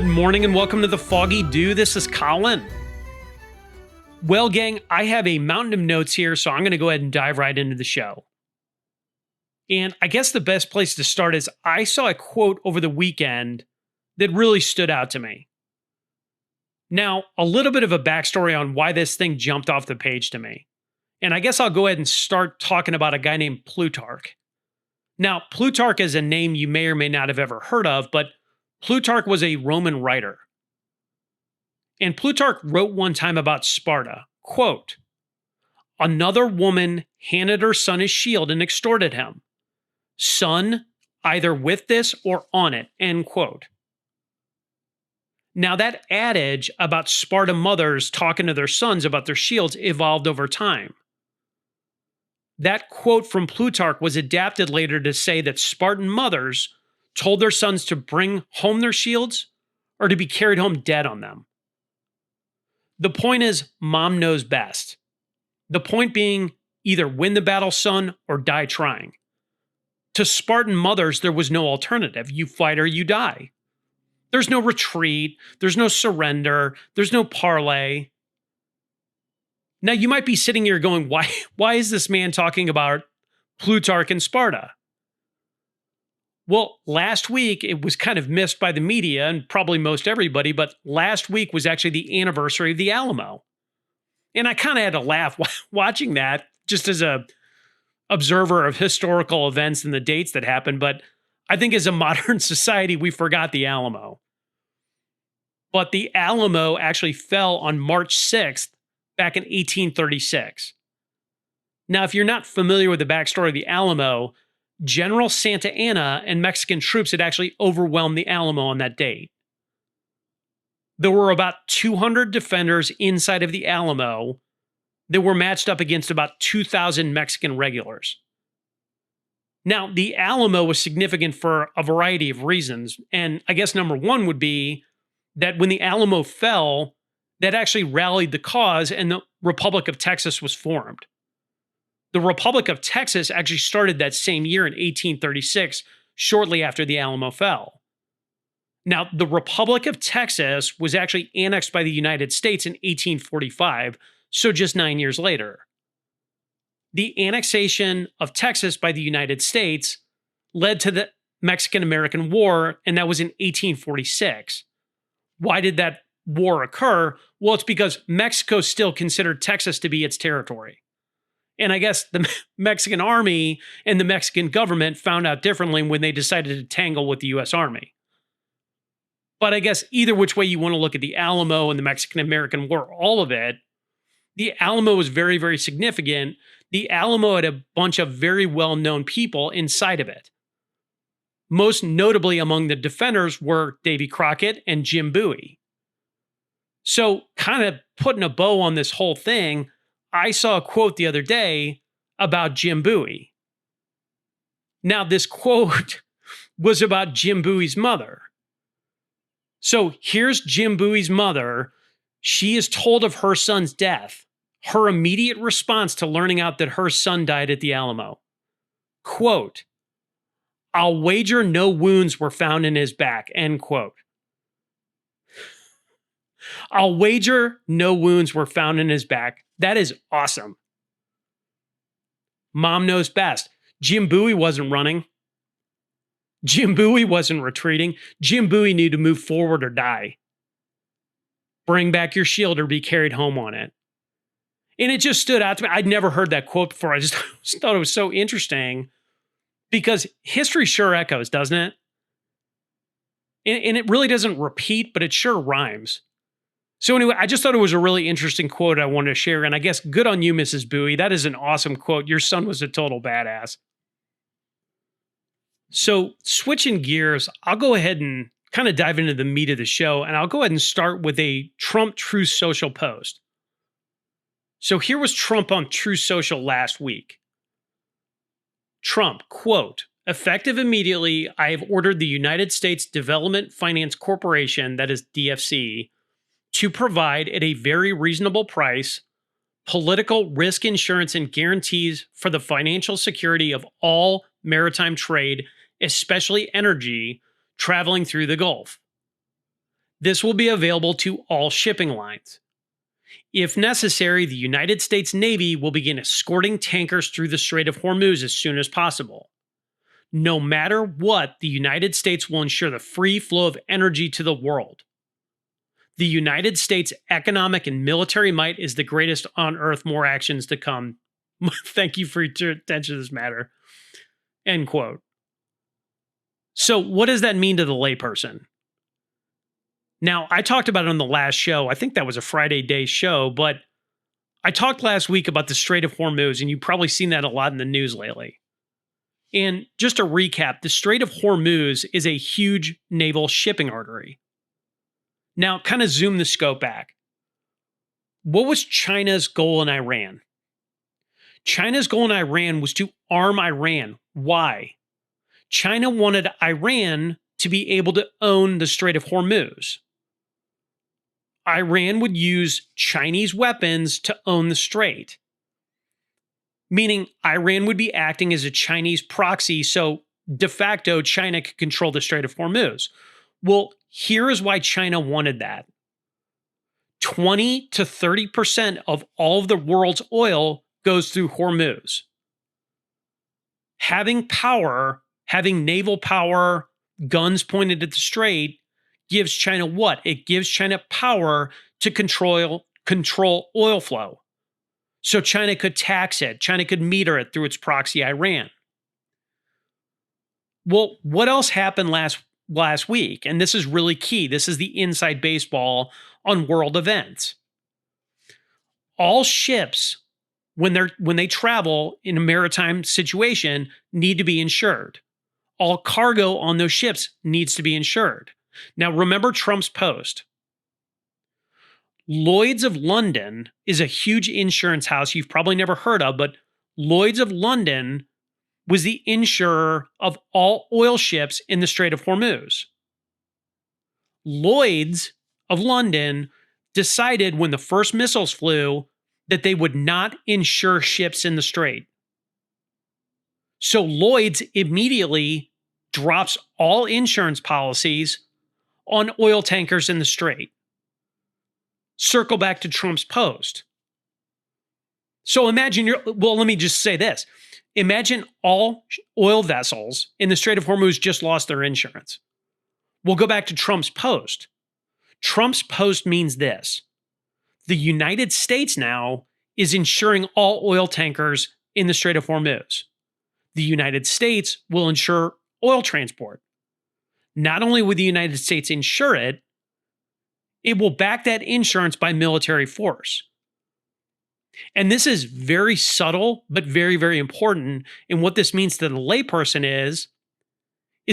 morning and welcome to the Foggy Dew. This is Colin. Well, gang, I have a mountain of notes here, so I'm going to go ahead and dive right into the show. And I guess the best place to start is I saw a quote over the weekend that really stood out to me. Now, a little bit of a backstory on why this thing jumped off the page to me. And I guess I'll go ahead and start talking about a guy named Plutarch. Now, Plutarch is a name you may or may not have ever heard of, but Plutarch was a Roman writer. And Plutarch wrote one time about Sparta, quote, "Another woman handed her son his shield and extorted him. Son, either with this or on it," end quote. Now that adage about Sparta mothers talking to their sons about their shields evolved over time. That quote from Plutarch was adapted later to say that Spartan mothers told their sons to bring home their shields or to be carried home dead on them. The point is, mom knows best. The point being, either win the battle, son, or die trying. To Spartan mothers, there was no alternative. You fight or you die. There's no retreat. There's no surrender. There's no parlay. Now, you might be sitting here going, why is this man talking about Plutarch and Sparta? Well, last week, it was kind of missed by the media and probably most everybody, but last week was actually the anniversary of the Alamo. And I kind of had to laugh watching that just as a observer of historical events and the dates that happened. But I think as a modern society, we forgot the Alamo. But the Alamo actually fell on March 6th back in 1836. Now, if you're not familiar with the backstory of the Alamo, General Santa Anna and Mexican troops had actually overwhelmed the Alamo on that date. There were about 200 defenders inside of the Alamo that were matched up against about 2,000 Mexican regulars. Now, the Alamo was significant for a variety of reasons, and I guess number one would be that when the Alamo fell, that actually rallied the cause and the Republic of Texas was formed. The Republic of Texas actually started that same year in 1836, shortly after the Alamo fell. Now, the Republic of Texas was actually annexed by the United States in 1845, so just 9 years later. The annexation of Texas by the United States led to the Mexican-American War, and that was in 1846. Why did that war occur? Well, it's because Mexico still considered Texas to be its territory. And I guess the Mexican army and the Mexican government found out differently when they decided to tangle with the U.S. Army. But I guess either which way you want to look at the Alamo and the Mexican-American War, all of it, the Alamo was very, very significant. The Alamo had a bunch of very well-known people inside of it. Most notably among the defenders were Davy Crockett and Jim Bowie. So kind of putting a bow on this whole thing, I saw a quote the other day about Jim Bowie. Now, this quote was about Jim Bowie's mother. So here's Jim Bowie's mother. She is told of her son's death. Her immediate response to learning out that her son died at the Alamo. Quote, "I'll wager no wounds were found in his back," end quote. I'll wager no wounds were found in his back. That is awesome. Mom knows best. Jim Bowie wasn't running. Jim Bowie wasn't retreating. Jim Bowie knew to move forward or die. Bring back your shield or be carried home on it. And it just stood out to me. I'd never heard that quote before. I just thought it was so interesting because history sure echoes, doesn't it? And it really doesn't repeat, but it sure rhymes. So anyway, I just thought it was a really interesting quote I wanted to share. And I guess good on you, Mrs. Bowie. That is an awesome quote. Your son was a total badass. So switching gears, I'll go ahead and kind of dive into the meat of the show. And I'll go ahead and start with a Trump Truth Social post. So here was Trump on Truth Social last week. Trump, quote, "Effective immediately, I have ordered the United States Development Finance Corporation, that is DFC, to provide at a very reasonable price political risk insurance and guarantees for the financial security of all maritime trade, especially energy, traveling through the Gulf. This will be available to all shipping lines. If necessary, the United States Navy will begin escorting tankers through the Strait of Hormuz as soon as possible. No matter what, the United States will ensure the free flow of energy to the world. The United States' economic and military might is the greatest on earth, more actions to come. Thank you for your attention to this matter. End quote. So, what does that mean to the layperson? Now, I talked about it on the last show. I think that was a Friday day show, but I talked last week about the Strait of Hormuz, and you've probably seen that a lot in the news lately. And just to recap, the Strait of Hormuz is a huge naval shipping artery. Now, kind of zoom the scope back. What was China's goal in Iran? China's goal in Iran was to arm Iran. Why? China wanted Iran to be able to own the Strait of Hormuz. Iran would use Chinese weapons to own the strait, meaning Iran would be acting as a Chinese proxy, so de facto China could control the Strait of Hormuz. Well, here is why China wanted that. 20 to 30% of all of the world's oil goes through Hormuz. Having power, having naval power, guns pointed at the strait, gives China what? It gives China power to control oil flow. So China could tax it. China could meter it through its proxy, Iran. Well, what else happened last week? And this is really key. This is the inside baseball on world events. All ships, when they travel in a maritime situation, need to be insured. All cargo on those ships needs to be insured. Now, remember Trump's post. Lloyd's of London is a huge insurance house you've probably never heard of, but Lloyd's of London was the insurer of all oil ships in the Strait of Hormuz. Lloyd's of London decided when the first missiles flew that they would not insure ships in the strait. So Lloyd's immediately drops all insurance policies on oil tankers in the strait. Circle back to Trump's post. So imagine let me just say this. Imagine all oil vessels in the Strait of Hormuz just lost their insurance. We'll go back to Trump's post. Trump's post means this. The United States now is insuring all oil tankers in the Strait of Hormuz. The United States will insure oil transport. Not only will the United States insure it, it will back that insurance by military force. And this is very subtle, but very, very important. And what this means to the layperson is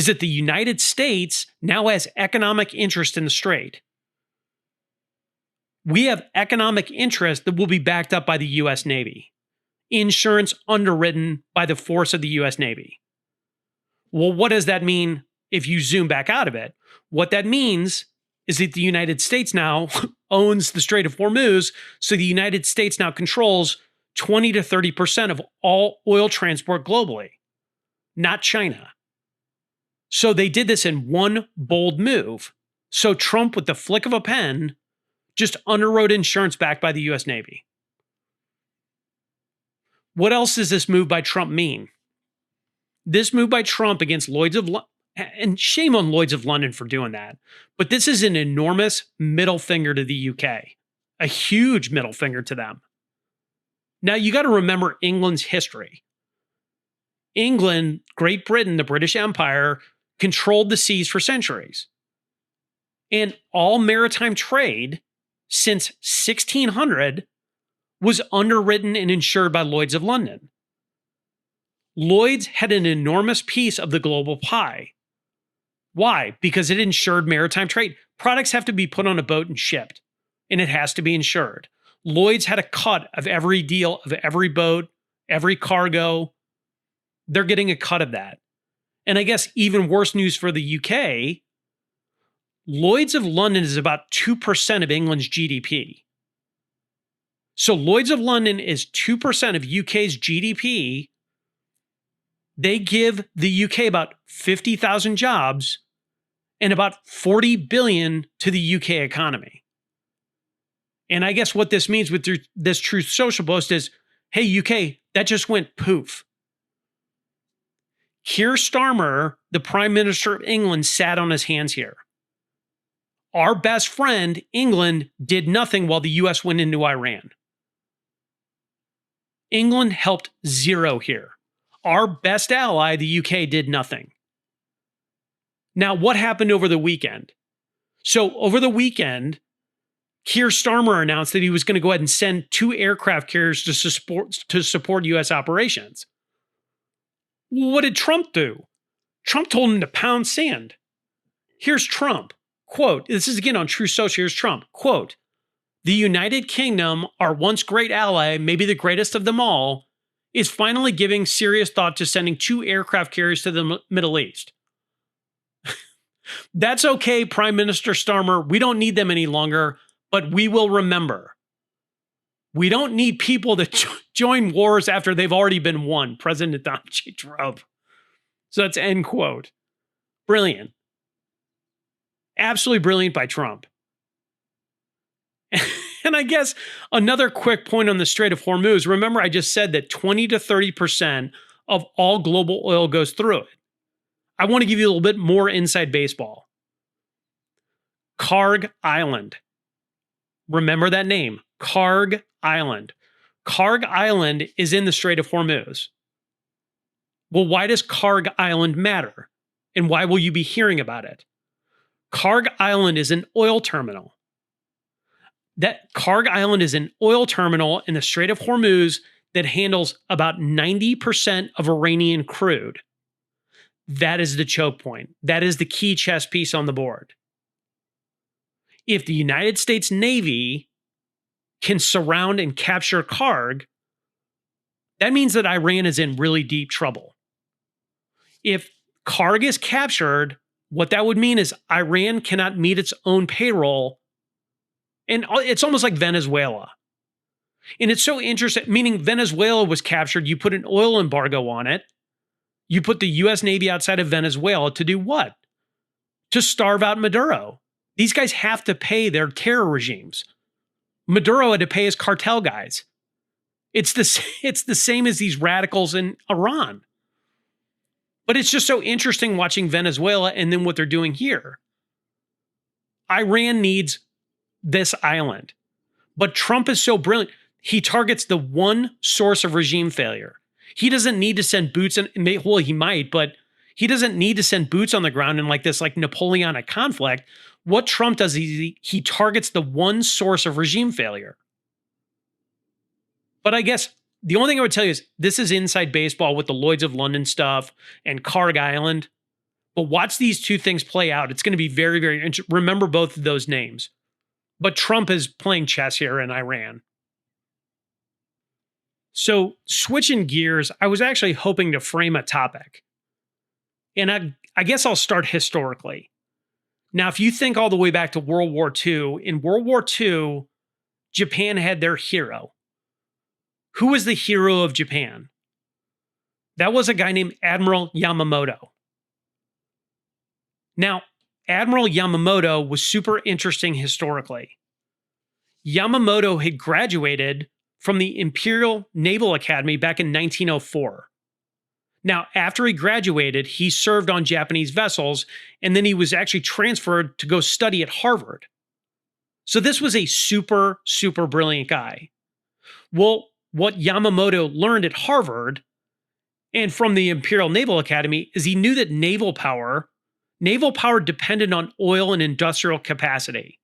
that the United States now has economic interest in the strait. We have economic interest that will be backed up by the U.S. Navy. Insurance underwritten by the force of the U.S. Navy. Well, what does that mean if you zoom back out of it? What that means is that the United States now owns the Strait of Hormuz, so the United States now controls 20 to 30% of all oil transport globally, not China. So they did this in one bold move. So Trump, with the flick of a pen, just underwrote insurance backed by the U.S. Navy. What else does this move by Trump mean? This move by Trump against Lloyd's of London, and shame on Lloyd's of London for doing that, but this is an enormous middle finger to the UK, a huge middle finger to them. Now, you got to remember England's history. England, Great Britain, the British Empire, controlled the seas for centuries. And all maritime trade since 1600 was underwritten and insured by Lloyd's of London. Lloyd's had an enormous piece of the global pie. Why? Because it insured maritime trade. Products have to be put on a boat and shipped, and it has to be insured. Lloyd's had a cut of every deal, of every boat, every cargo. They're getting a cut of that. And I guess even worse news for the UK, Lloyd's of London is about 2% of England's GDP. So Lloyd's of London is 2% of UK's GDP. They give the UK about 50,000 jobs, and about 40 billion to the UK economy. And I guess what this means with this Truth Social post is, hey, UK, that just went poof. Keir Starmer, the Prime Minister of England, sat on his hands here. Our best friend, England, did nothing while the US went into Iran. England helped zero here. Our best ally, the UK, did nothing. Now, what happened over the weekend? So, over the weekend, Keir Starmer announced that he was going to go ahead and send 2 aircraft carriers to support US operations. What did Trump do? Trump told him to pound sand. Here's Trump. Quote, this is again on True Social. Here's Trump. Quote, the United Kingdom, our once great ally, maybe the greatest of them all, is finally giving serious thought to sending 2 aircraft carriers to the Middle East. That's okay, Prime Minister Starmer. We don't need them any longer, but we will remember. We don't need people that join wars after they've already been won. President Donald J. Trump. So that's end quote. Brilliant. Absolutely brilliant by Trump. And I guess another quick point on the Strait of Hormuz. Remember, I just said that 20 to 30% of all global oil goes through it. I want to give you a little bit more inside baseball. Karg Island. Remember that name, Karg Island. Karg Island is in the Strait of Hormuz. Well, why does Karg Island matter? And why will you be hearing about it? Karg Island is an oil terminal. That Karg Island is an oil terminal in the Strait of Hormuz that handles about 90% of Iranian crude. That is the choke point. That is the key chess piece on the board. If the United States Navy can surround and capture Karg, that means that Iran is in really deep trouble. If Karg is captured, what that would mean is Iran cannot meet its own payroll. And it's almost like Venezuela. And it's so interesting, meaning Venezuela was captured. You put an oil embargo on it. You put the U.S. Navy outside of Venezuela to do what? To starve out Maduro. These guys have to pay their terror regimes. Maduro had to pay his cartel guys. It's the same as these radicals in Iran. But it's just so interesting watching Venezuela and then what they're doing here. Iran needs this island. But Trump is so brilliant. He targets the one source of regime failure. He doesn't need to send boots, well, he might, but he doesn't need to send boots on the ground in like this like Napoleonic conflict. What Trump does is he targets the one source of regime failure. But I guess the only thing I would tell you is this is inside baseball with the Lloyds of London stuff and Karg Island. But watch these 2 things play out. It's going to be very, very interesting. Remember both of those names. But Trump is playing chess here in Iran. So switching gears, I was actually hoping to frame a topic. And I guess I'll start historically. Now, if you think all the way back to World War II, in World War II, Japan had their hero. Who was the hero of Japan? That was a guy named Admiral Yamamoto. Now, Admiral Yamamoto was super interesting historically. Yamamoto had graduated from the Imperial Naval Academy back in 1904. Now, after he graduated, he served on Japanese vessels, and then he was actually transferred to go study at Harvard. So this was a super, super brilliant guy. Well, what Yamamoto learned at Harvard and from the Imperial Naval Academy is he knew that naval power depended on oil and industrial capacity.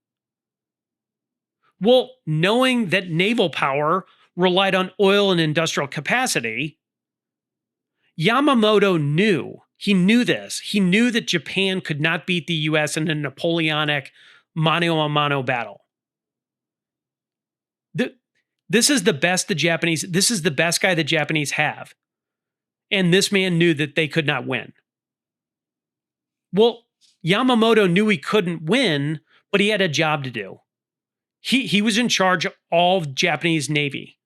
Well, knowing that naval power relied on oil and industrial capacity, Yamamoto knew this. He knew that Japan could not beat the US in a Napoleonic mano-a-mano battle. This is the best guy the Japanese have. And this man knew that they could not win. Well, Yamamoto knew he couldn't win, but he had a job to do. He was in charge of all of Japanese Navy.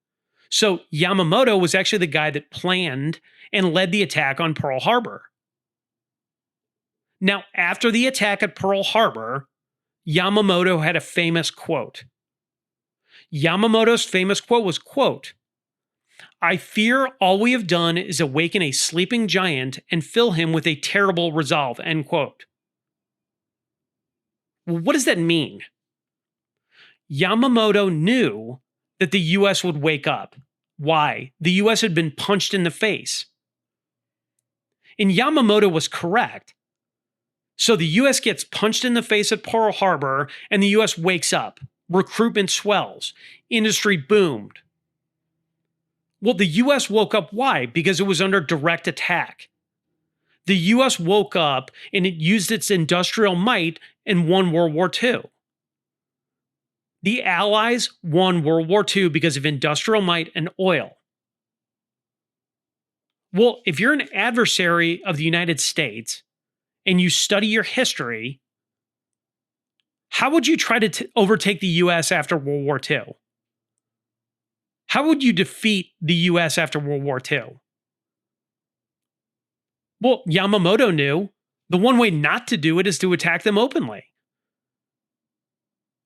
So Yamamoto was actually the guy that planned and led the attack on Pearl Harbor. Now, after the attack at Pearl Harbor, Yamamoto had a famous quote. Yamamoto's famous quote was, quote, "I fear all we have done is awaken a sleeping giant and fill him with a terrible resolve," end quote. Well, what does that mean? Yamamoto knew that the US would wake up. Why? The US had been punched in the face. And Yamamoto was correct. So the US gets punched in the face at Pearl Harbor, and the US wakes up. Recruitment swells. Industry boomed. Well, the US woke up. Why? Because it was under direct attack. The US woke up and it used its industrial might and won World War II. The Allies won World War II because of industrial might and oil. Well, if you're an adversary of the United States and you study your history, how would you try to overtake the US after World War II? How would you defeat the US after World War II? Well, Yamamoto knew the one way not to do it is to attack them openly.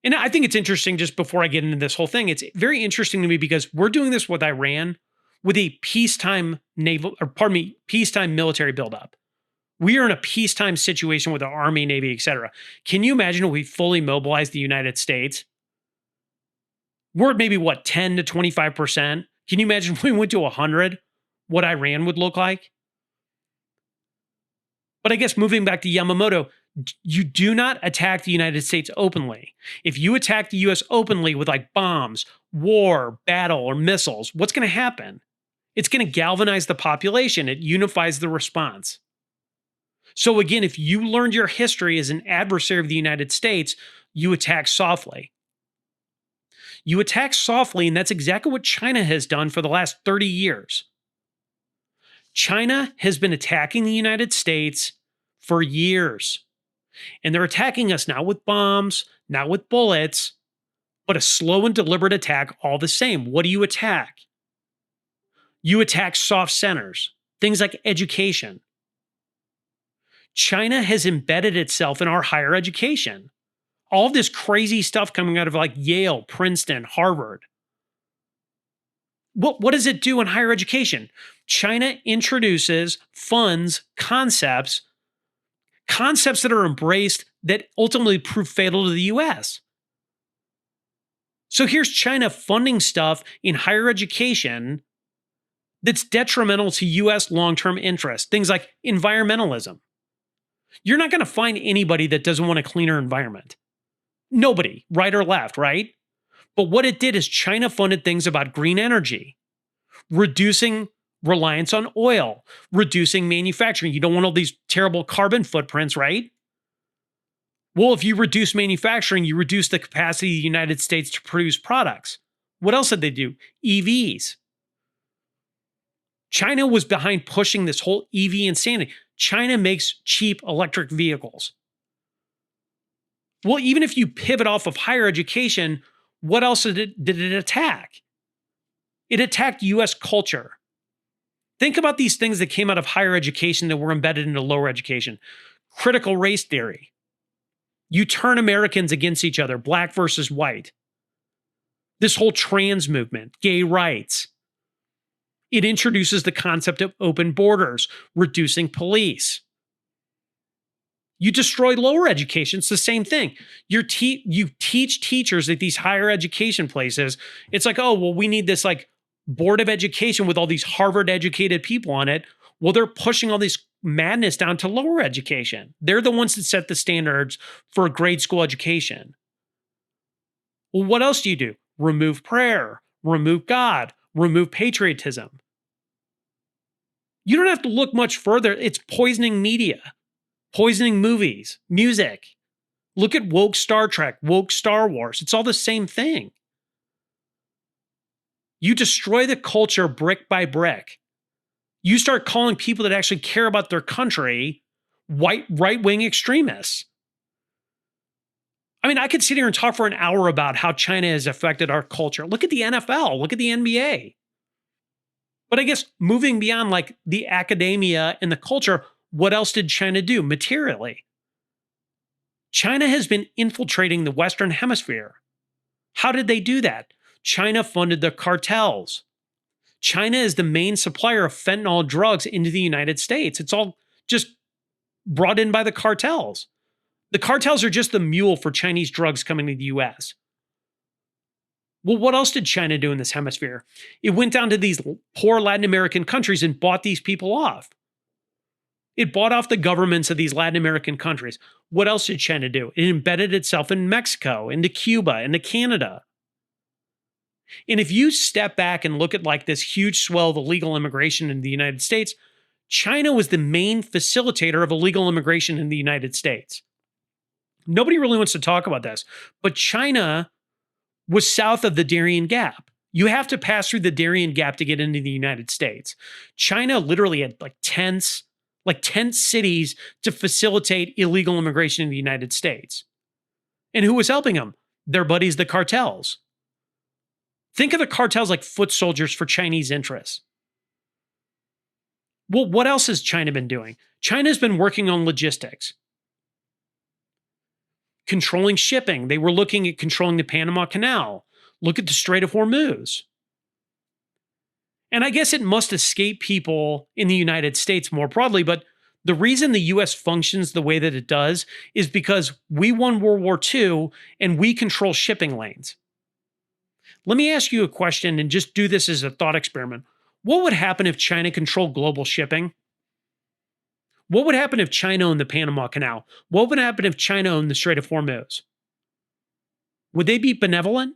And I think it's interesting, just before I get into this whole thing, it's very interesting to me because we're doing this with Iran with a peacetime peacetime military buildup. We are in a peacetime situation with our army, navy, etc. Can you imagine if we fully mobilized the United States? We're at maybe 10 to 25%. Can you imagine if we went to 100, what Iran would look like? But I guess moving back to Yamamoto, you do not attack the United States openly. If you attack the US openly with bombs, war, battle, or missiles, what's going to happen? It's going to galvanize the population. It unifies the response. So again, if you learned your history as an adversary of the United States, you attack softly. You attack softly, and that's exactly what China has done for the last 30 years. China has been attacking the United States for years. And they're attacking us now with bombs, now with bullets, but a slow and deliberate attack all the same. What do you attack? You attack soft centers, things like education. China has embedded itself in our higher education. All of this crazy stuff coming out of Yale, Princeton, Harvard. What does it do in higher education? China introduces, funds, concepts that are embraced that ultimately prove fatal to the US. So here's China funding stuff in higher education that's detrimental to US long-term interests, things like environmentalism. You're not going to find anybody that doesn't want a cleaner environment. Nobody, right or left, right? But what it did is China funded things about green energy, reducing reliance on oil, reducing manufacturing. You don't want all these terrible carbon footprints, right? Well, if you reduce manufacturing, you reduce the capacity of the United States to produce products. What else did they do? EVs. China was behind pushing this whole EV insanity. China makes cheap electric vehicles. Well, even if you pivot off of higher education, what else did it attack? It attacked US culture. Think about these things that came out of higher education that were embedded into lower education. Critical race theory. You turn Americans against each other, black versus white. This whole trans movement, gay rights. It introduces the concept of open borders, reducing police. You destroy lower education. It's the same thing. You teach teachers at these higher education places. It's we need this board of education with all these Harvard educated people on it. Well, they're pushing all this madness down to lower education. They're the ones that set the standards for grade school education. Well, what else do you do? Remove prayer, remove God, remove patriotism. You don't have to look much further. It's poisoning media, poisoning movies, music. Look at woke Star Trek, woke Star Wars. It's all the same thing. You destroy the culture brick by brick. You start calling people that actually care about their country right-wing extremists. I mean, I could sit here and talk for an hour about how China has affected our culture. Look at the NFL. Look at the NBA. But I guess moving beyond the academia and the culture, what else did China do materially? China has been infiltrating the Western Hemisphere. How did they do that? China funded the cartels. China is the main supplier of fentanyl drugs into the United States. It's all just brought in by the cartels. The cartels are just the mule for Chinese drugs coming to the US. Well, what else did China do in this hemisphere? It went down to these poor Latin American countries and bought these people off. It bought off the governments of these Latin American countries. What else did China do? It embedded itself in Mexico, into Cuba, into Canada. And if you step back and look at like this huge swell of illegal immigration in the United States, China was the main facilitator of illegal immigration in the United States. Nobody really wants to talk about this, but China was south of the Darien Gap. You have to pass through the Darien Gap to get into the United States. China literally had like tent cities to facilitate illegal immigration in the United States. And who was helping them? Their buddies, the cartels. Think of the cartels like foot soldiers for Chinese interests. Well, what else has China been doing? China's been working on logistics, controlling shipping. They were looking at controlling the Panama Canal. Look at the Strait of Hormuz. And I guess it must escape people in the United States more broadly, but the reason the US functions the way that it does is because we won World War II and we control shipping lanes. Let me ask you a question and just do this as a thought experiment. What would happen if China controlled global shipping? What would happen if China owned the Panama Canal? What would happen if China owned the Strait of Hormuz? Would they be benevolent?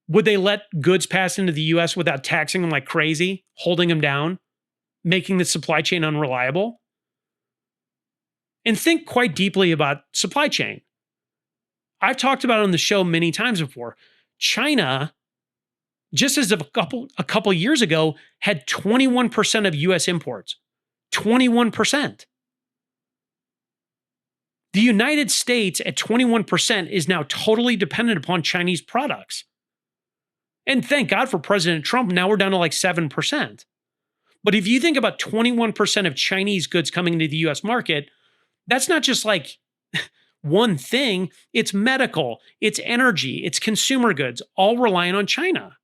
Would they let goods pass into the US without taxing them like crazy, holding them down, making the supply chain unreliable? And think quite deeply about supply chain. I've talked about it on the show many times before. China, just as of a couple years ago, had 21% of US imports. 21%. The United States at 21% is now totally dependent upon Chinese products. And thank God for President Trump, now we're down to like 7%. But if you think about 21% of Chinese goods coming into the US market, that's not just like one thing. It's medical, it's energy, it's consumer goods, all relying on China.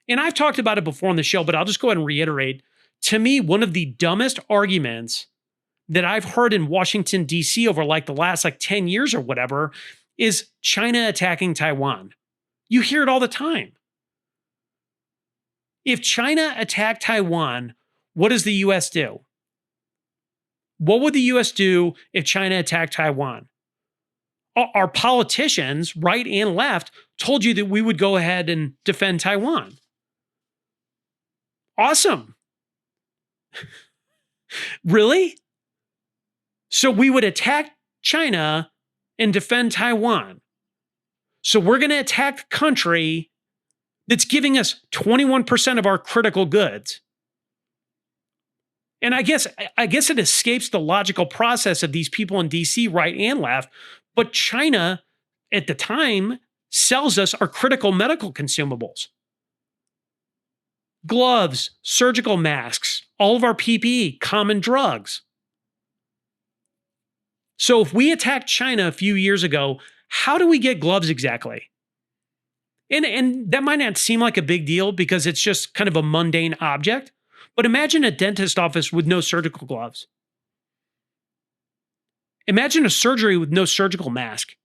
And I've talked about it before on the show, but I'll just go ahead and reiterate. To me, one of the dumbest arguments that I've heard in Washington, D.C. over like the last 10 years or whatever is China attacking Taiwan. You hear it all the time. If China attacked Taiwan, what does the U.S. do? What would the U.S. do if China attacked Taiwan? Our politicians, right and left, told you that we would go ahead and defend Taiwan. Awesome. Really? So we would attack China and defend Taiwan. So we're going to attack the country that's giving us 21% of our critical goods. And I guess it escapes the logical process of these people in DC, right and left, but China at the time sells us our critical medical consumables. Gloves, surgical masks, all of our PPE, common drugs. So if we attacked China a few years ago, how do we get gloves exactly? And that might not seem like a big deal because it's just kind of a mundane object, but imagine a dentist office with no surgical gloves. Imagine a surgery with no surgical mask.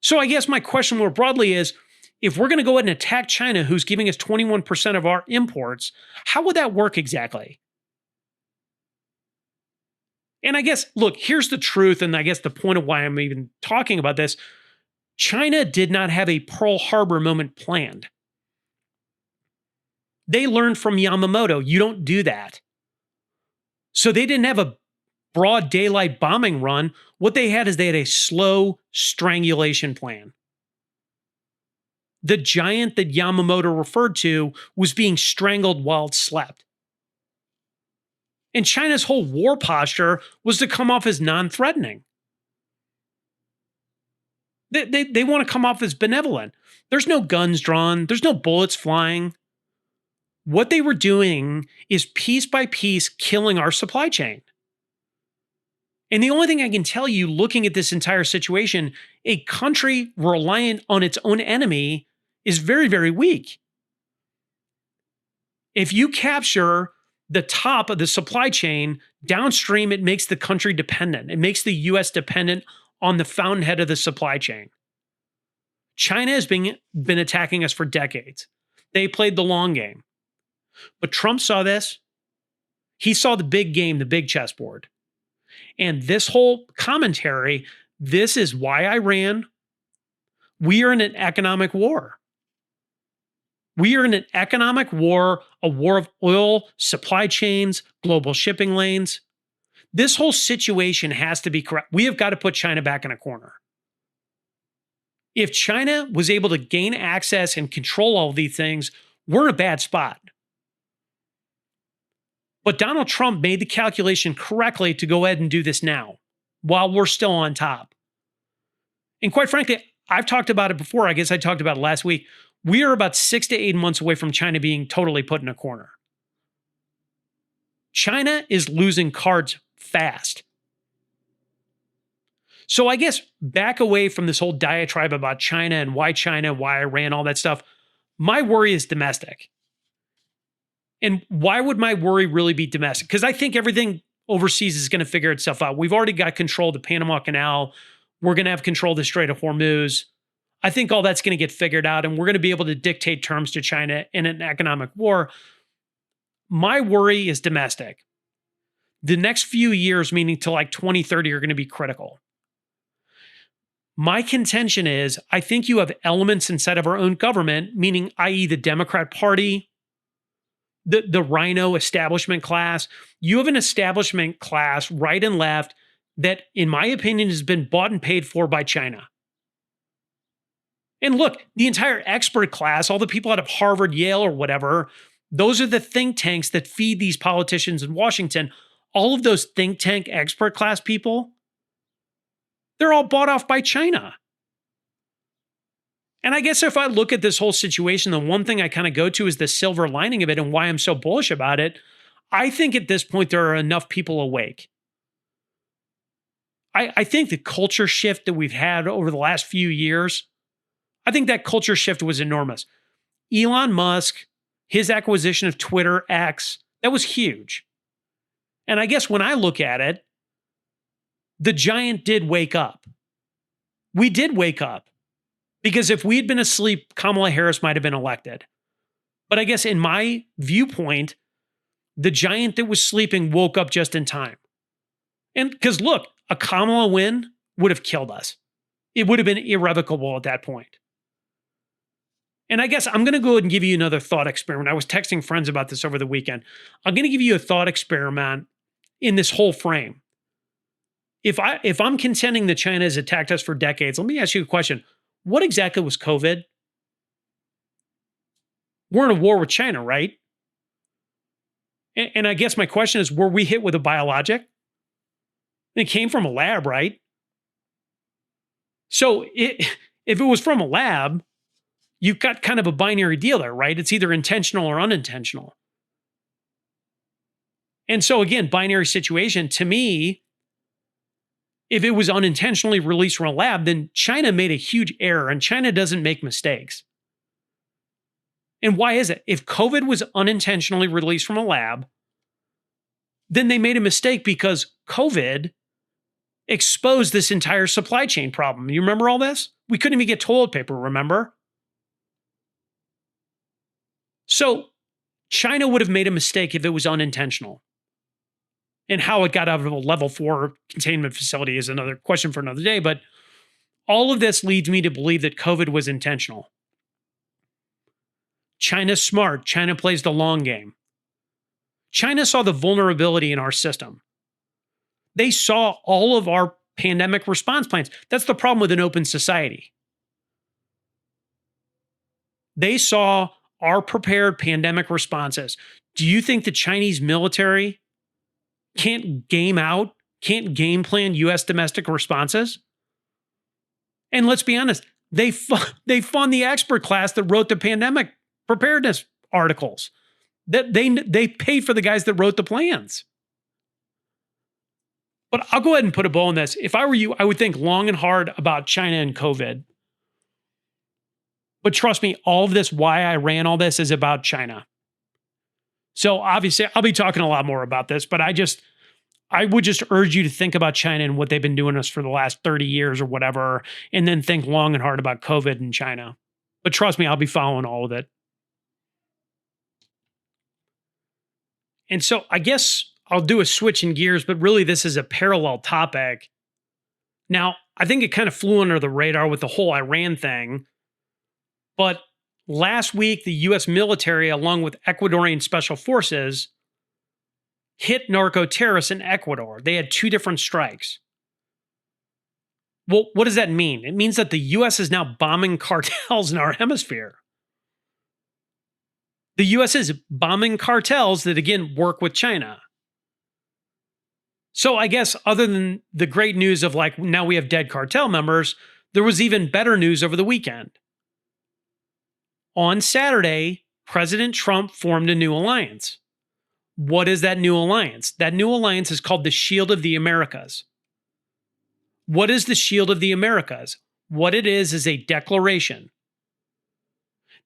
So I guess my question more broadly is, if we're going to go ahead and attack China, who's giving us 21% of our imports, how would that work exactly? And I guess, look, here's the truth, and I guess the point of why I'm even talking about this. China did not have a Pearl Harbor moment planned. They learned from Yamamoto, you don't do that. So they didn't have a broad daylight bombing run. What they had is they had a slow strangulation plan. The giant that Yamamoto referred to was being strangled while it slept. And China's whole war posture was to come off as non-threatening. They want to come off as benevolent. There's no guns drawn. There's no bullets flying. What they were doing is piece by piece killing our supply chain. And the only thing I can tell you looking at this entire situation, a country reliant on its own enemy is very, very weak. If you capture the top of the supply chain, downstream, it makes the country dependent. It makes the US dependent on the fountainhead of the supply chain. China has been attacking us for decades. They played the long game. But Trump saw this. He saw the big game, the big chessboard. And this whole commentary, this is why Iran, we are in an economic war. We are in an economic war, a war of oil, supply chains, global shipping lanes. This whole situation has to be correct. We have got to put China back in a corner. If China was able to gain access and control all these things, we're in a bad spot. But Donald Trump made the calculation correctly to go ahead and do this now, while we're still on top. And quite frankly, I've talked about it before. I guess I talked about it last week. We are about 6 to 8 months away from China being totally put in a corner. China is losing cards fast. So I guess back away from this whole diatribe about China, why Iran, all that stuff, my worry is domestic. And why would my worry really be domestic? Because I think everything overseas is going to figure itself out. We've already got control of the Panama Canal. We're going to have control of the Strait of Hormuz. I think all that's going to get figured out, and we're going to be able to dictate terms to China in an economic war. My worry is domestic. The next few years, meaning to like 2030, are going to be critical. My contention is, I think you have elements inside of our own government, meaning i.e. the Democrat Party, the rhino establishment class. You have an establishment class, right and left, that, in my opinion, has been bought and paid for by China. And look, the entire expert class, all the people out of Harvard, Yale, or whatever, those are the think tanks that feed these politicians in Washington. All of those think tank expert class people, they're all bought off by China. And I guess if I look at this whole situation, the one thing I kind of go to is the silver lining of it and why I'm so bullish about it. I think at this point, there are enough people awake. I think the culture shift that we've had over the last few years, I think that culture shift was enormous. Elon Musk, his acquisition of Twitter, X, that was huge. And I guess when I look at it, the giant did wake up. We did wake up. Because if we'd been asleep, Kamala Harris might have been elected. But I guess in my viewpoint, the giant that was sleeping woke up just in time. And because look, a Kamala win would have killed us. It would have been irrevocable at that point. And I guess I'm going to go ahead and give you another thought experiment. I was texting friends about this over the weekend. I'm going to give you a thought experiment in this whole frame. If I'm contending that China has attacked us for decades, let me ask you a question. What exactly was COVID? We're in a war with China, right? And I guess my question is, were we hit with a biologic? It came from a lab, right? So if it was from a lab, you've got kind of a binary deal there, right? It's either intentional or unintentional. And so again, binary situation, to me, if it was unintentionally released from a lab, then China made a huge error, and China doesn't make mistakes. And why is it? If COVID was unintentionally released from a lab, then they made a mistake because COVID exposed this entire supply chain problem. You remember all this? We couldn't even get toilet paper, remember? So China would have made a mistake if it was unintentional. And how it got out of a level 4 containment facility is another question for another day. But all of this leads me to believe that COVID was intentional. China's smart. China plays the long game. China saw the vulnerability in our system. They saw all of our pandemic response plans. That's the problem with an open society. They saw our prepared pandemic responses. Do you think the Chinese military can't game plan U.S. domestic responses? And let's be honest, they fund the expert class that wrote the pandemic preparedness articles. That they paid for the guys that wrote the plans. But I'll go ahead and put a bow on this. If I were you, I would think long and hard about China and COVID. But trust me, all of this, why I ran all this, is about China. So obviously, I'll be talking a lot more about this, but I would just urge you to think about China and what they've been doing to us for the last 30 years or whatever, and then think long and hard about COVID and China. But trust me, I'll be following all of it. And so I guess I'll do a switch in gears, but really this is a parallel topic. Now, I think it kind of flew under the radar with the whole Iran thing, but last week, the U.S. military, along with Ecuadorian special forces, hit narco-terrorists in Ecuador. They had 2 different strikes. Well, what does that mean? It means that the U.S. is now bombing cartels in our hemisphere. The U.S. is bombing cartels that, again, work with China. So I guess other than the great news of like, now we have dead cartel members, there was even better news over the weekend. On Saturday, President Trump formed a new alliance. What is that new alliance? That new alliance is called the Shield of the Americas. What is the Shield of the Americas? What it is a declaration.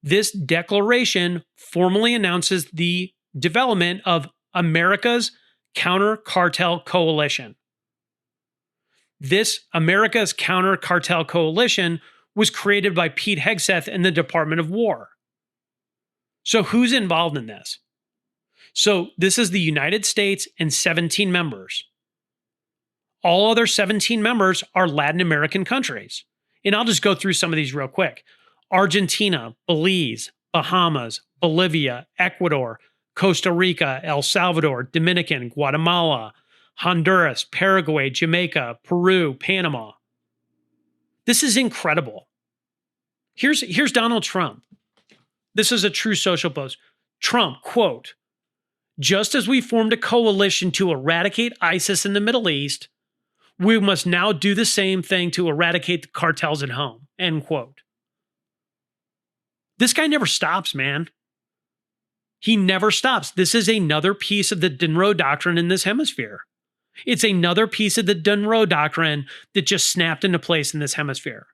This declaration formally announces the development of America's Counter Cartel Coalition. This America's Counter Cartel Coalition was created by Pete Hegseth in the Department of War. So who's involved in this? So this is the United States and 17 members. All other 17 members are Latin American countries. And I'll just go through some of these real quick. Argentina, Belize, Bahamas, Bolivia, Ecuador, Costa Rica, El Salvador, Dominican, Guatemala, Honduras, Paraguay, Jamaica, Peru, Panama. This is incredible. Here's Donald Trump. This is a true social post. Trump, quote, "Just as we formed a coalition to eradicate ISIS in the Middle East, we must now do the same thing to eradicate the cartels at home," end quote. This guy never stops, man. He never stops. This is another piece of the Monroe Doctrine in this hemisphere. It's another piece of the Monroe Doctrine that just snapped into place in this hemisphere.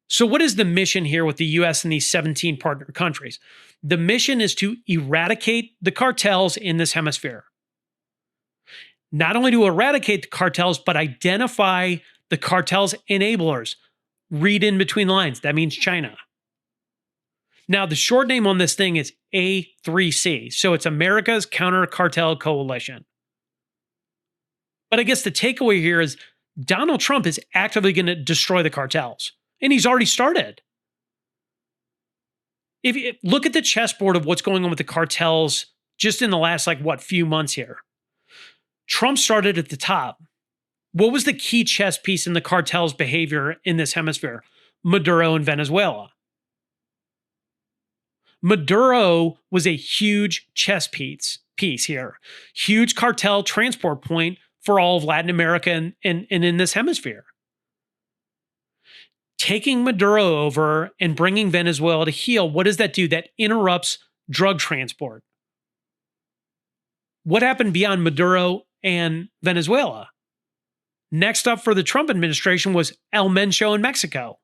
So what is the mission here with the U.S. and these 17 partner countries? The mission is to eradicate the cartels in this hemisphere. Not only to eradicate the cartels, but identify the cartels' enablers. Read in between the lines. That means China. Now, the short name on this thing is A3C. So it's America's Counter Cartel Coalition. But I guess the takeaway here is Donald Trump is actively going to destroy the cartels. And he's already started. If you look at the chessboard of what's going on with the cartels just in the last, few months here. Trump started at the top. What was the key chess piece in the cartel's behavior in this hemisphere? Maduro and Venezuela. Maduro was a huge chess piece here. Huge cartel transport point for all of Latin America and in this hemisphere. Taking Maduro over and bringing Venezuela to heel, what does that do? That interrupts drug transport. What happened beyond Maduro and Venezuela? Next up for the Trump administration was El Mencho in Mexico.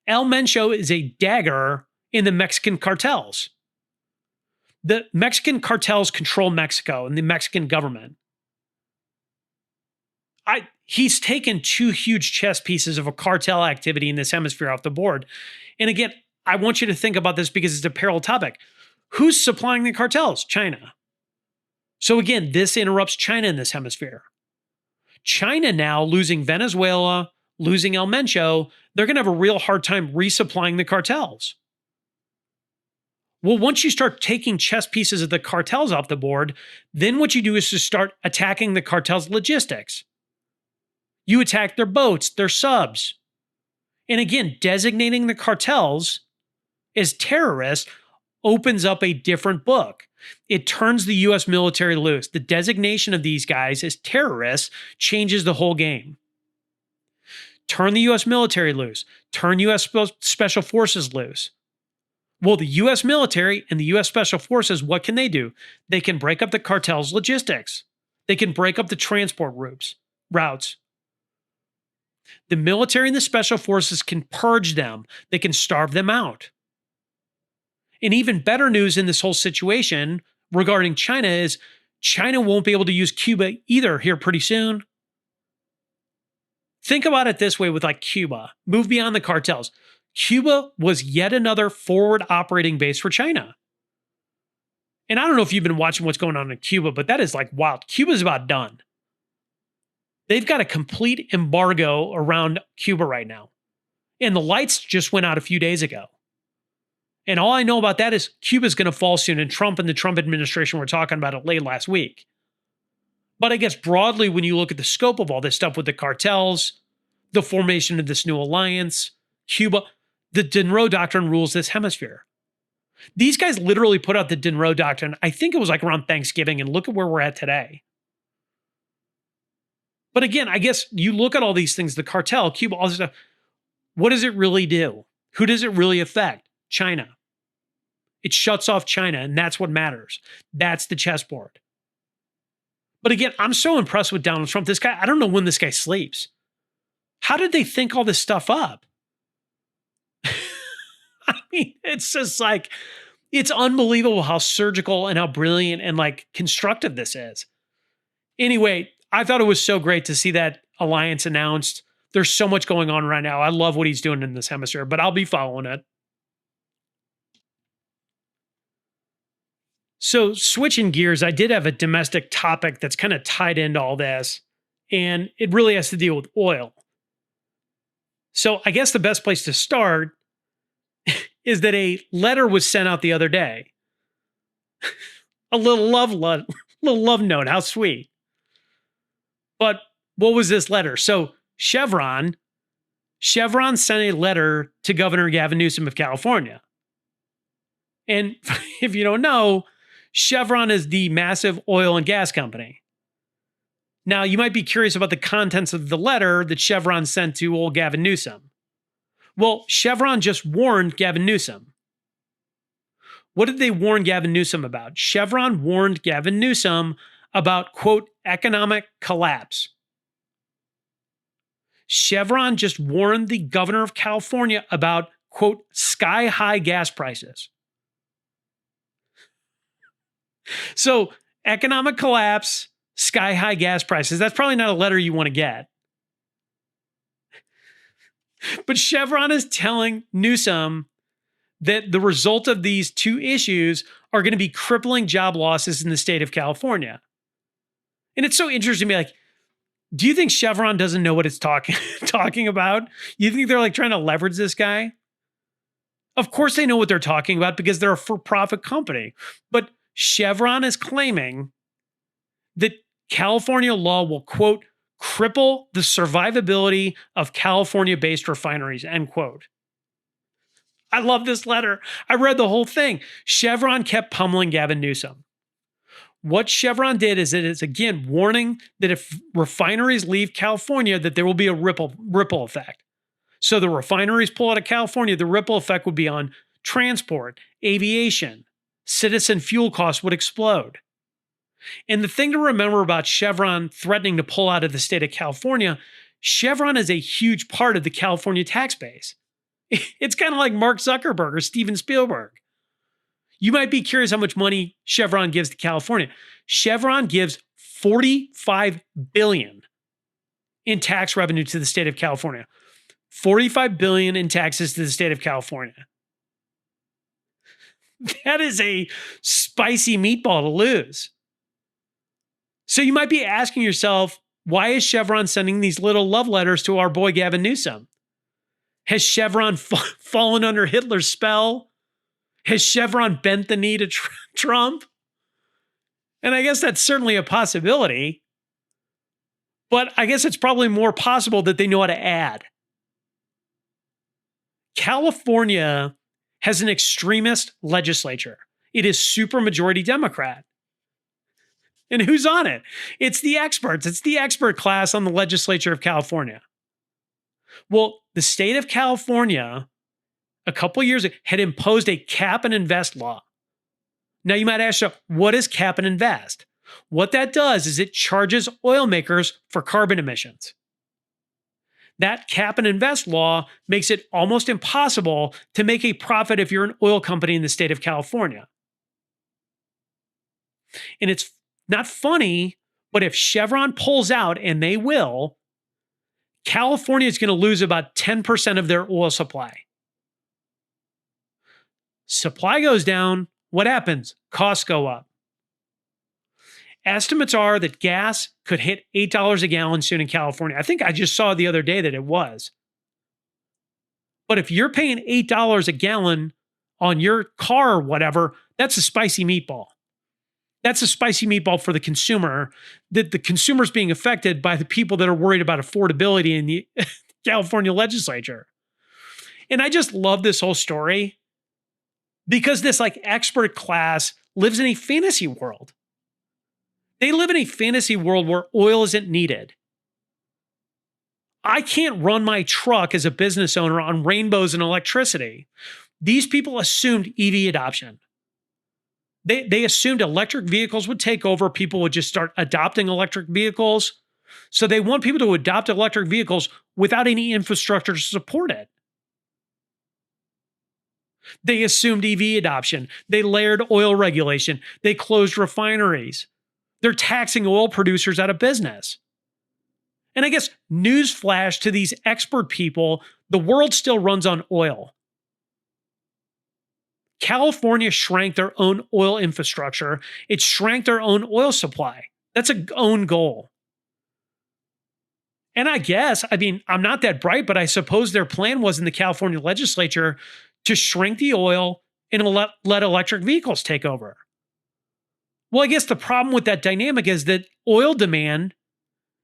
El Mencho is a dagger in the Mexican cartels. The Mexican cartels control Mexico and the Mexican government. He's taken 2 huge chess pieces of a cartel activity in this hemisphere off the board. And again, I want you to think about this because it's a parallel topic. Who's supplying the cartels? China. So again, this interrupts China in this hemisphere. China now losing Venezuela, losing El Mencho, they're going to have a real hard time resupplying the cartels. Well, once you start taking chess pieces of the cartels off the board, then what you do is to start attacking the cartels' logistics. You attack their boats, their subs. And again, designating the cartels as terrorists opens up a different book. It turns the U.S. military loose. The designation of these guys as terrorists changes the whole game. Turn the U.S. military loose. Turn U.S. special forces loose. Well, the US military and the US Special Forces, what can they do? They can break up the cartel's logistics. They can break up the transport routes. The military and the special forces can purge them. They can starve them out. And even better news in this whole situation regarding China is China won't be able to use Cuba either here pretty soon. Think about it this way with like Cuba. Move beyond the cartels. Cuba was yet another forward operating base for China. And I don't know if you've been watching what's going on in Cuba, but that is like wild. Cuba's about done. They've got a complete embargo around Cuba right now. And the lights just went out a few days ago. And all I know about that is Cuba's going to fall soon, and Trump and the Trump administration were talking about it late last week. But I guess broadly, when you look at the scope of all this stuff with the cartels, the formation of this new alliance, Cuba, the Monroe Doctrine rules this hemisphere. These guys literally put out the Monroe Doctrine, I think it was like around Thanksgiving, and look at where we're at today. But again, I guess you look at all these things, the cartel, Cuba, all this stuff, what does it really do? Who does it really affect? China. It shuts off China, and that's what matters. That's the chessboard. But again, I'm so impressed with Donald Trump. This guy, I don't know when this guy sleeps. How did they think all this stuff up? I mean, it's just like, it's unbelievable how surgical and how brilliant and like constructive this is. Anyway, I thought it was so great to see that alliance announced. There's so much going on right now. I love what he's doing in this hemisphere, but I'll be following it. So switching gears, I did have a domestic topic that's kind of tied into all this, and it really has to deal with oil. So I guess the best place to start is that a letter was sent out the other day. A little love note, how sweet. But what was this letter? So Chevron sent a letter to Governor Gavin Newsom of California. And if you don't know, Chevron is the massive oil and gas company. Now, you might be curious about the contents of the letter that Chevron sent to old Gavin Newsom. Well, Chevron just warned Gavin Newsom. What did they warn Gavin Newsom about? Chevron warned Gavin Newsom about, quote, economic collapse. Chevron just warned the governor of California about, quote, sky-high gas prices. So, economic collapse, sky-high gas prices, that's probably not a letter you want to get. But Chevron is telling Newsom that the result of these two issues are going to be crippling job losses in the state of California. And it's so interesting to me, like, do you think Chevron doesn't know what it's talking about? You think they're like trying to leverage this guy? Of course they know what they're talking about because they're a for-profit company. But Chevron is claiming that California law will, quote, cripple the survivability of California-based refineries, end quote. I love this letter. I read the whole thing. Chevron kept pummeling Gavin Newsom. What Chevron did is it is, again, warning that if refineries leave California, that there will be a ripple effect. So the refineries pull out of California, the ripple effect would be on transport, aviation, citizen fuel costs would explode. And the thing to remember about Chevron threatening to pull out of the state of California, Chevron is a huge part of the California tax base. It's kind of like Mark Zuckerberg or Steven Spielberg. You might be curious how much money Chevron gives to California. Chevron gives $45 billion in tax revenue to the state of California. $45 billion in taxes to the state of California. That is a spicy meatball to lose. So you might be asking yourself, why is Chevron sending these little love letters to our boy Gavin Newsom? Has Chevron fallen under Hitler's spell? Has Chevron bent the knee to Trump? And I guess that's certainly a possibility. But I guess it's probably more possible that they know how to add. California has an extremist legislature. It is supermajority Democrat. And who's on it? It's the experts. It's the expert class on the legislature of California. Well, the state of California a couple years ago, had imposed a cap and invest law. Now you might ask yourself, what is cap and invest? What that does is it charges oil makers for carbon emissions. That cap and invest law makes it almost impossible to make a profit if you're an oil company in the state of California. And it's not funny, but if Chevron pulls out, and they will, California is going to lose about 10% of their oil supply. Supply goes down, what happens? Costs go up. Estimates are that gas could hit $8 a gallon soon in California. I think I just saw the other day that it was. But if you're paying $8 a gallon on your car or whatever, that's a spicy meatball. That's a spicy meatball for the consumer, that the consumer's being affected by the people that are worried about affordability in the California legislature. And I just love this whole story because this expert class lives in a fantasy world. They live in a fantasy world where oil isn't needed. I can't run my truck as a business owner on rainbows and electricity. These people assumed EV adoption. They assumed electric vehicles would take over. People would just start adopting electric vehicles. So they want people to adopt electric vehicles without any infrastructure to support it. They assumed EV adoption. They layered oil regulation. They closed refineries. They're taxing oil producers out of business. And I guess newsflash to these expert people, the world still runs on oil. California shrank their own oil infrastructure. It shrank their own oil supply. That's a own goal. And I guess, I'm not that bright, but I suppose their plan was in the California legislature to shrink the oil and let electric vehicles take over. Well, I guess the problem with that dynamic is that oil demand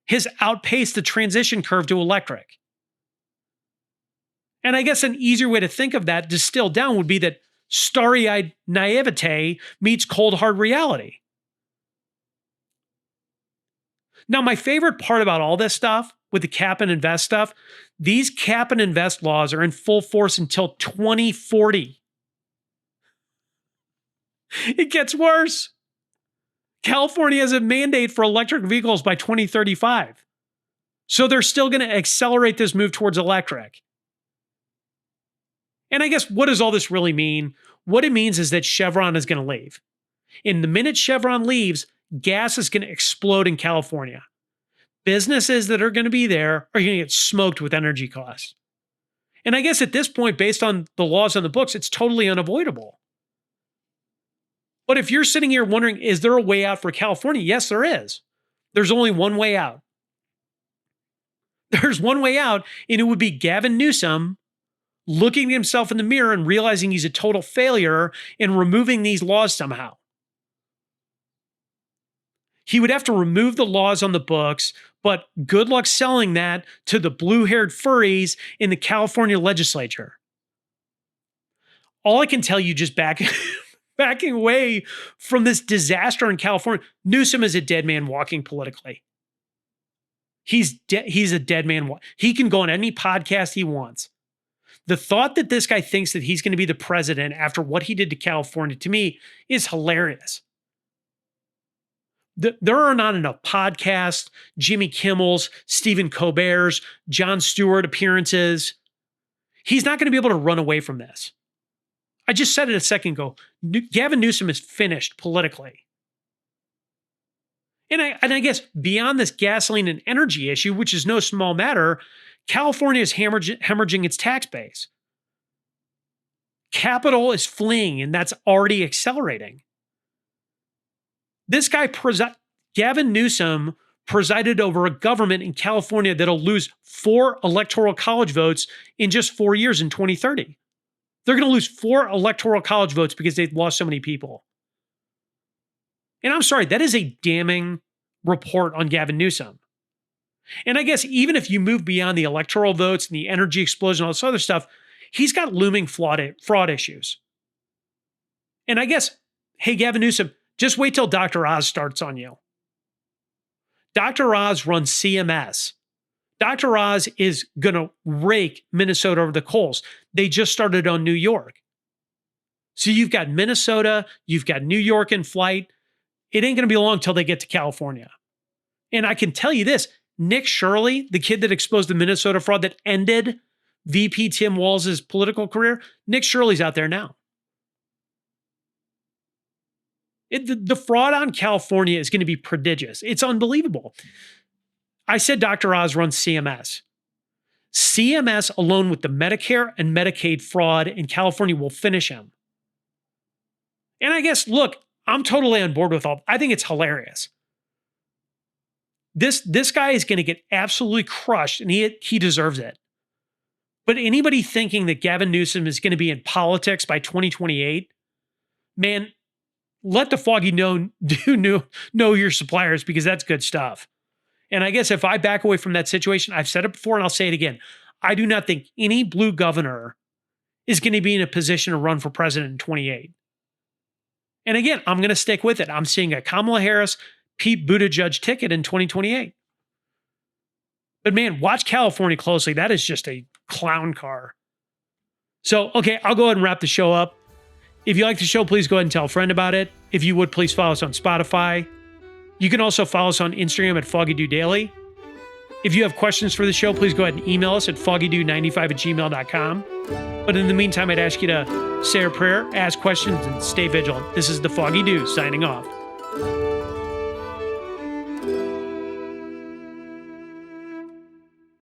has outpaced the transition curve to electric. And I guess an easier way to think of that, distilled down, would be that starry-eyed naivete meets cold, hard reality. Now, my favorite part about all this stuff, with the cap and invest stuff, these cap and invest laws are in full force until 2040. It gets worse. California has a mandate for electric vehicles by 2035. So they're still going to accelerate this move towards electric. And I guess, what does all this really mean? What it means is that Chevron is going to leave. And the minute Chevron leaves, gas is going to explode in California. Businesses that are going to be there are going to get smoked with energy costs. And I guess at this point, based on the laws on the books, it's totally unavoidable. But if you're sitting here wondering, is there a way out for California? Yes, there is. There's only one way out. There's one way out, and it would be Gavin Newsom looking at himself in the mirror and realizing he's a total failure and removing these laws somehow. He would have to remove the laws on the books, but good luck selling that to the blue-haired furries in the California legislature. All I can tell you, just backing away from this disaster in California, Newsom is a dead man walking politically. He's a dead man. He can go on any podcast he wants. The thought that this guy thinks that he's going to be the president after what he did to California, to me, is hilarious. There are not enough podcasts, Jimmy Kimmel's, Stephen Colbert's, Jon Stewart appearances. He's not going to be able to run away from this. I just said it a second ago. Gavin Newsom is finished politically. And I guess beyond this gasoline and energy issue, which is no small matter, California is hemorrhaging its tax base. Capital is fleeing, and that's already accelerating. This guy, Gavin Newsom, presided over a government in California that'll lose 4 electoral college votes in just 4 years in 2030. They're going to lose 4 electoral college votes because they've lost so many people. And I'm sorry, that is a damning report on Gavin Newsom. And I guess even if you move beyond the electoral votes and the energy explosion, all this other stuff, he's got looming fraud issues. And I guess, hey, Gavin Newsom, just wait till Dr. Oz starts on you. Dr. Oz runs CMS. Dr. Oz is going to rake Minnesota over the coals. They just started on New York. So you've got Minnesota, you've got New York in flight. It ain't going to be long till they get to California. And I can tell you this, Nick Shirley, the kid that exposed the Minnesota fraud that ended VP Tim Walz's political career, Nick Shirley's out there now. The fraud on California is going to be prodigious. It's unbelievable. I said Dr. Oz runs CMS. CMS, alone with the Medicare and Medicaid fraud in California, will finish him. And I guess, look, I'm totally on board with all. I think it's hilarious. This guy is going to get absolutely crushed, and he deserves it. But anybody thinking that Gavin Newsom is going to be in politics by 2028, man, let the Foggy know your suppliers, because that's good stuff. And I guess if I back away from that situation, I've said it before and I'll say it again, I do not think any blue governor is going to be in a position to run for president in 28. And again, I'm going to stick with it. I'm seeing a Kamala Harris, Pete Buttigieg ticket in 2028. But man, watch California closely. That is just a clown car. So, okay, I'll go ahead and wrap the show up. If you like the show, please go ahead and tell a friend about it. If you would, please follow us on Spotify. You can also follow us on Instagram at Foggy Dew Daily. If you have questions for the show, please go ahead and email us at foggydew95@gmail.com. But in the meantime, I'd ask you to say a prayer, ask questions, and stay vigilant. This is the Foggy Dew signing off.